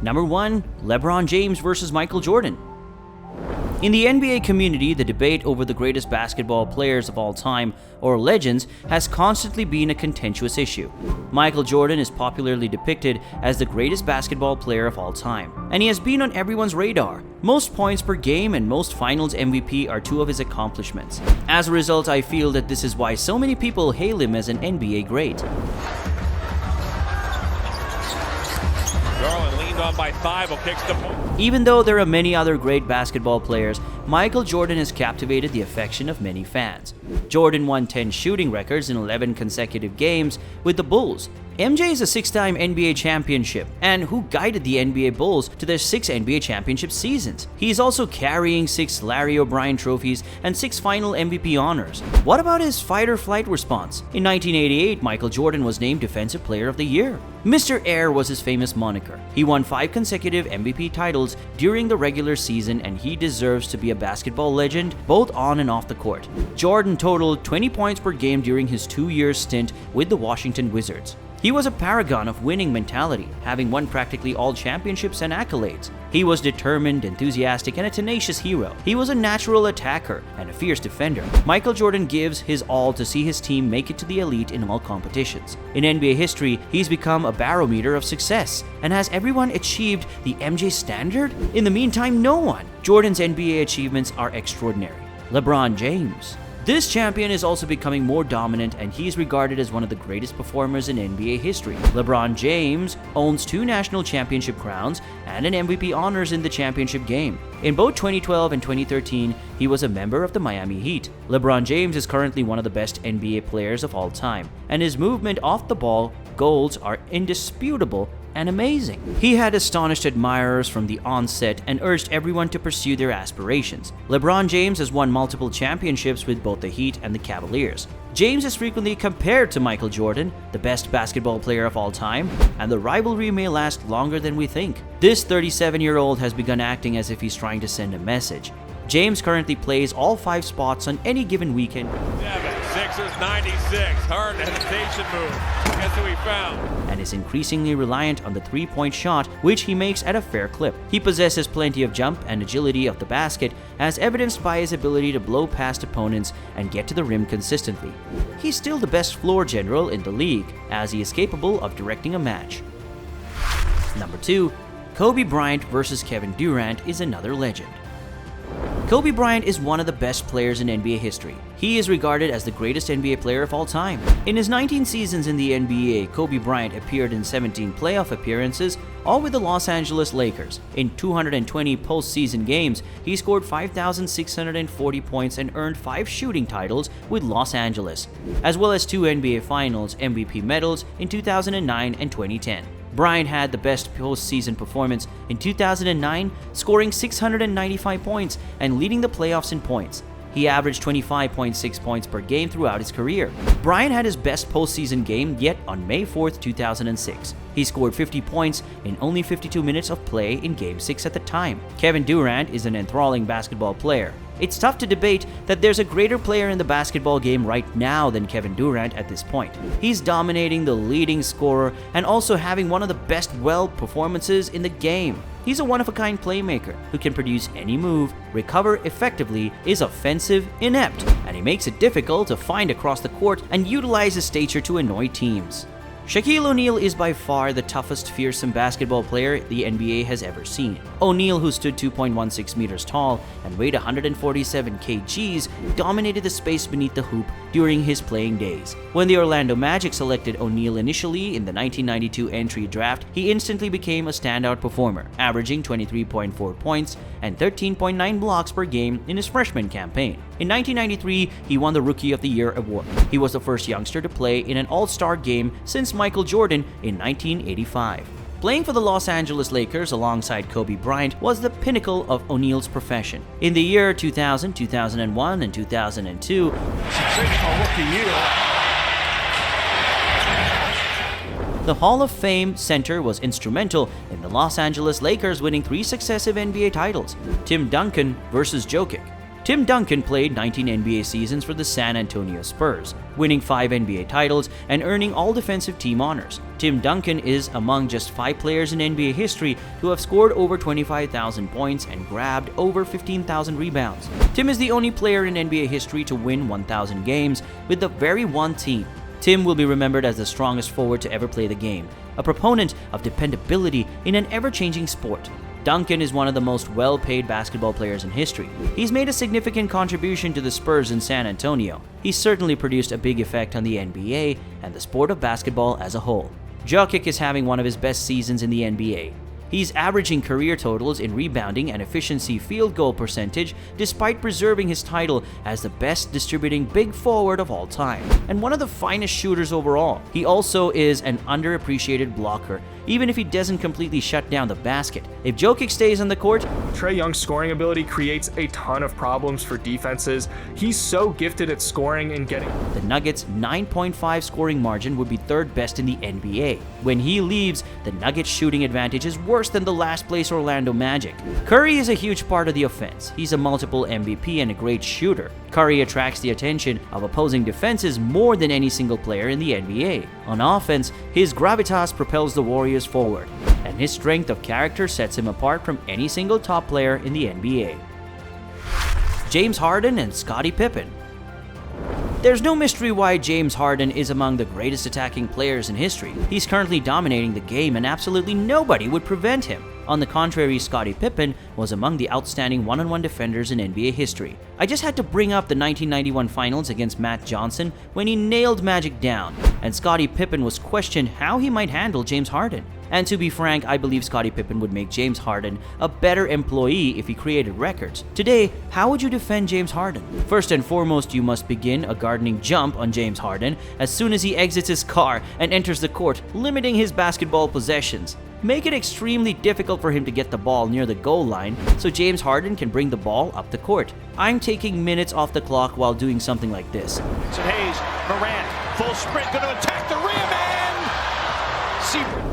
Number 1. LeBron James versus Michael Jordan. In the NBA community, the debate over the greatest basketball players of all time, or legends, has constantly been a contentious issue. Michael Jordan is popularly depicted as the greatest basketball player of all time, and he has been on everyone's radar. Most points per game and most finals MVP are two of his accomplishments. As a result, I feel that this is why so many people hail him as an NBA great. On by 5, kicks the point. Even though there are many other great basketball players, Michael Jordan has captivated the affection of many fans. Jordan won 10 shooting records in 11 consecutive games with the Bulls. MJ is a 6-time NBA championship, and who guided the NBA Bulls to their 6 NBA championship seasons. He is also carrying 6 Larry O'Brien trophies and 6 final MVP honors. What about his fight-or-flight response? In 1988, Michael Jordan was named Defensive Player of the Year. Mr. Air was his famous moniker. He won 5 consecutive MVP titles during the regular season, and he deserves to be a basketball legend both on and off the court. Jordan totaled 20 points per game during his 2-year stint with the Washington Wizards. He was a paragon of winning mentality, having won practically all championships and accolades. He was determined, enthusiastic, and a tenacious hero. He was a natural attacker and a fierce defender. Michael Jordan gives his all to see his team make it to the elite in all competitions. In NBA history, he's become a barometer of success. And has everyone achieved the MJ standard? In the meantime, no one. Jordan's NBA achievements are extraordinary. LeBron James. This champion is also becoming more dominant, and he is regarded as one of the greatest performers in NBA history. LeBron James owns 2 national championship crowns and an MVP honors in the championship game. In both 2012 and 2013, he was a member of the Miami Heat. LeBron James is currently one of the best NBA players of all time, and his movement off the ball goals are indisputable and amazing. He had astonished admirers from the onset and urged everyone to pursue their aspirations. LeBron James has won multiple championships with both the Heat and the Cavaliers. James is frequently compared to Michael Jordan, the best basketball player of all time, and the rivalry may last longer than we think. This 37-year-old has begun acting as if he's trying to send a message. James currently plays all 5 spots on any given weekend. 7-6 96, hard hesitation move. Guess who he found? And is increasingly reliant on the 3-point shot, which he makes at a fair clip. He possesses plenty of jump and agility of the basket, as evidenced by his ability to blow past opponents and get to the rim consistently. He's still the best floor general in the league, as he is capable of directing a match. Number 2. Kobe Bryant versus Kevin Durant is another legend. Kobe Bryant is one of the best players in NBA history. He is regarded as the greatest NBA player of all time. In his 19 seasons in the NBA, Kobe Bryant appeared in 17 playoff appearances, all with the Los Angeles Lakers. In 220 postseason games, he scored 5,640 points and earned 5 shooting titles with Los Angeles, as well as 2 NBA Finals MVP medals in 2009 and 2010. Bryant had the best postseason performance in 2009, scoring 695 points and leading the playoffs in points. He averaged 25.6 points per game throughout his career. Bryant had his best postseason game yet on May 4th, 2006. He scored 50 points in only 52 minutes of play in Game 6 at the time. Kevin Durant is an enthralling basketball player. It's tough to debate that there's a greater player in the basketball game right now than Kevin Durant at this point. He's dominating the leading scorer and also having one of the best performances in the game. He's a one-of-a-kind playmaker who can produce any move, recover effectively, is offensive, inept, and he makes it difficult to find across the court and utilize his stature to annoy teams. Shaquille O'Neal is by far the toughest, fearsome basketball player the NBA has ever seen. O'Neal, who stood 2.16 meters tall and weighed 147 kgs, dominated the space beneath the hoop during his playing days. When the Orlando Magic selected O'Neal initially in the 1992 entry draft, he instantly became a standout performer, averaging 23.4 points and 13.9 blocks per game in his freshman campaign. In 1993, he won the Rookie of the Year award. He was the first youngster to play in an All-Star game since Michael Jordan in 1985. Playing for the Los Angeles Lakers alongside Kobe Bryant was the pinnacle of O'Neal's profession. In the year 2000, 2001, and 2002, the Hall of Fame center was instrumental in the Los Angeles Lakers winning 3 successive NBA titles. Tim Duncan versus Jokic. Tim Duncan played 19 NBA seasons for the San Antonio Spurs, winning 5 NBA titles and earning all defensive team honors. Tim Duncan is among just 5 players in NBA history to have scored over 25,000 points and grabbed over 15,000 rebounds. Tim is the only player in NBA history to win 1,000 games with the very one team. Tim will be remembered as the strongest forward to ever play the game, a proponent of dependability in an ever-changing sport. Duncan is one of the most well-paid basketball players in history. He's made a significant contribution to the Spurs in San Antonio. He's certainly produced a big effect on the NBA and the sport of basketball as a whole. Jokic is having one of his best seasons in the NBA. He's averaging career totals in rebounding and efficiency field goal percentage despite preserving his title as the best distributing big forward of all time and one of the finest shooters overall. He also is an underappreciated blocker, even if he doesn't completely shut down the basket. If Jokic stays on the court, Trae Young's scoring ability creates a ton of problems for defenses. He's so gifted at scoring and getting. The Nuggets' 9.5 scoring margin would be third best in the NBA. When he leaves, the Nuggets' shooting advantage is worse than the last place Orlando Magic. Curry is a huge part of the offense. He's a multiple MVP and a great shooter. Curry attracts the attention of opposing defenses more than any single player in the NBA. On offense, his gravitas propels the Warriors forward, and his strength of character sets him apart from any single top player in the NBA. James Harden and Scottie Pippen. There's no mystery why James Harden is among the greatest attacking players in history. He's currently dominating the game and absolutely nobody would prevent him. On the contrary, Scottie Pippen was among the outstanding one-on-one defenders in NBA history. I just had to bring up the 1991 finals against Matt Johnson when he nailed Magic down, and Scottie Pippen was questioned how he might handle James Harden. And to be frank, I believe Scottie Pippen would make James Harden a better employee if he created records. Today, how would you defend James Harden? First and foremost, you must begin a gardening jump on James Harden as soon as he exits his car and enters the court, limiting his basketball possessions. Make it extremely difficult for him to get the ball near the goal line so James Harden can bring the ball up the court. I'm taking minutes off the clock while doing something like this. So Hayes, Morant, full sprint, going to attack the rim and...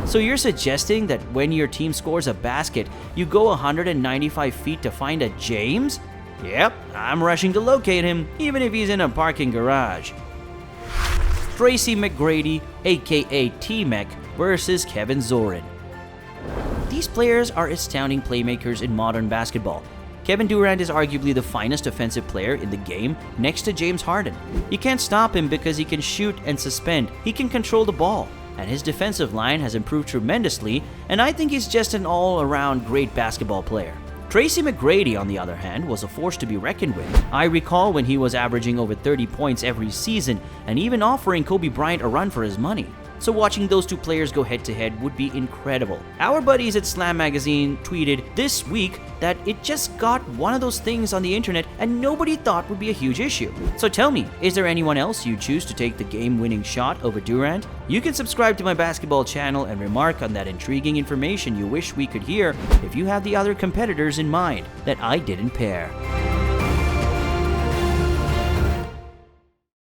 So you're suggesting that when your team scores a basket, you go 195 feet to find a James? Yep, I'm rushing to locate him, even if he's in a parking garage. Tracy McGrady, aka T-Mac, versus Kevin Zorin. These players are astounding playmakers in modern basketball. Kevin Durant is arguably the finest offensive player in the game next to James Harden. You can't stop him because he can shoot and suspend, he can control the ball, and his defensive line has improved tremendously, and I think he's just an all-around great basketball player. Tracy McGrady, on the other hand, was a force to be reckoned with. I recall when he was averaging over 30 points every season and even offering Kobe Bryant a run for his money. So watching those two players go head-to-head would be incredible. Our buddies at Slam Magazine tweeted this week that it just got one of those things on the internet and nobody thought would be a huge issue. So tell me, is there anyone else you choose to take the game-winning shot over Durant? You can subscribe to my basketball channel and remark on that intriguing information you wish we could hear if you have the other competitors in mind that I didn't pair.